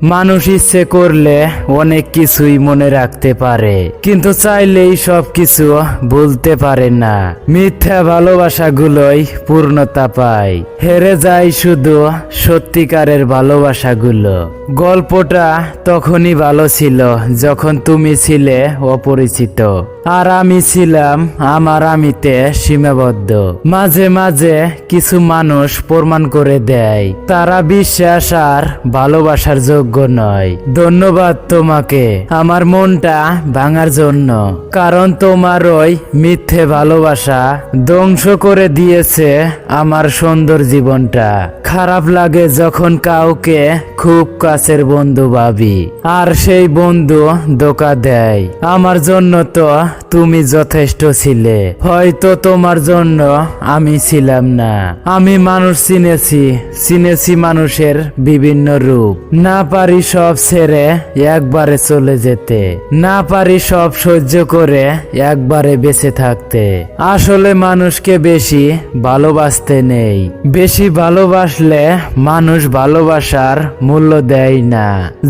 মানুষ ইচ্ছে করলে অনেক কিছুই মনে রাখতে পারে, কিন্তু চাইলেই সবকিছু ভুলতে পারে না। মিথ্যা ভালোবাসাগুলোই পূর্ণতা পায়, হেরে যায় শুধু সত্যিকারের ভালোবাসাগুলো। গল্পটা তখনই ভালো ছিল যখন তুমি ছিলে অপরিচিত, আর আমি ছিলাম আমার আমিতে সীমাবদ্ধ। মাঝে মাঝে কিছু মানুষ প্রমাণ করে দেয় তারা বিশ্বাস আর ভালোবাসার যোগ্য নয়। ধন্যবাদ তোমাকে আমার মনটা ভাঙার জন্য, কারণ তোমার ওই মিথ্যে ভালোবাসা ধ্বংস করে দিয়েছে আমার সুন্দর জীবনটা। খারাপ লাগে যখন কাউকে খুব কাছের বন্ধু ভাবি আর সেই বন্ধু ধোঁকা দেয়। আমার জন্য তো তুমি যথেষ্ট ছিলে, হয়তো তোমার জন্য আমি ছিলাম না। আমি মানুষ চিনেছি মানুষের বিভিন্ন রূপ। না পারি সব ছেড়ে একবারে চলে যেতে, না পারি সব সহ্য করে একবারে বেঁচে থাকতে। আসলে মানুষকে বেশি ভালোবাসতে নেই, বেশি ভালোবাসলে মানুষ ভালোবাসার মূল্য দেয় না।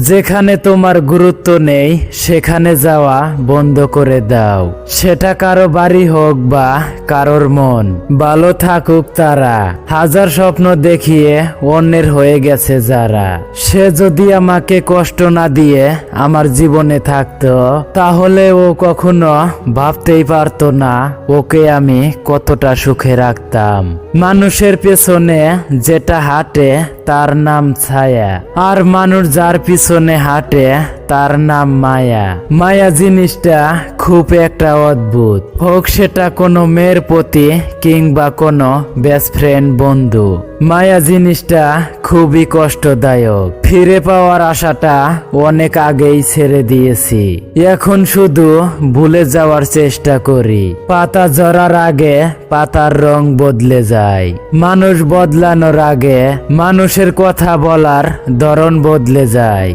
যেখানে তোমার গুরুত্ব নেই সেখানে যাওয়া বন্ধ করে দাও, সেটা কারো বাড়ি হোক বা কারোর মন। ভালো থাকুক তারা, হাজার স্বপ্ন দেখিয়ে অন্যের হয়ে গেছে যারা। সে যদি আমাকে কষ্ট না দিয়ে আমার জীবনে থাকতো, তাহলে ও কখনো ভাবতেই পারতো না ওকে আমি কতটা সুখে রাখতাম। মানুষের পেছনে যেটা হাঁটে তার নাম ছায়া, আর মানুষ যার পিছনে হাঁটে তার নাম মায়া। মায়া জিনিসটা খুব একটা অদ্ভুত, হোক সেটা কোনো মেয়ের প্রতি কিংবা কোনো বেস্ট ফ্রেন্ড বন্ধু। মায়া জিনিসটা খুবই কষ্টদায়ক। ফিরে পাওয়ার আশাটা অনেক আগেই ছেড়ে দিয়েছি, এখন শুধু ভুলে যাওয়ার চেষ্টা করি। পাতা ঝরার আগে পাতার রং বদলে যায়, মানুষ বদলানোর আগে মানুষের কথা বলার ধরন বদলে যায়।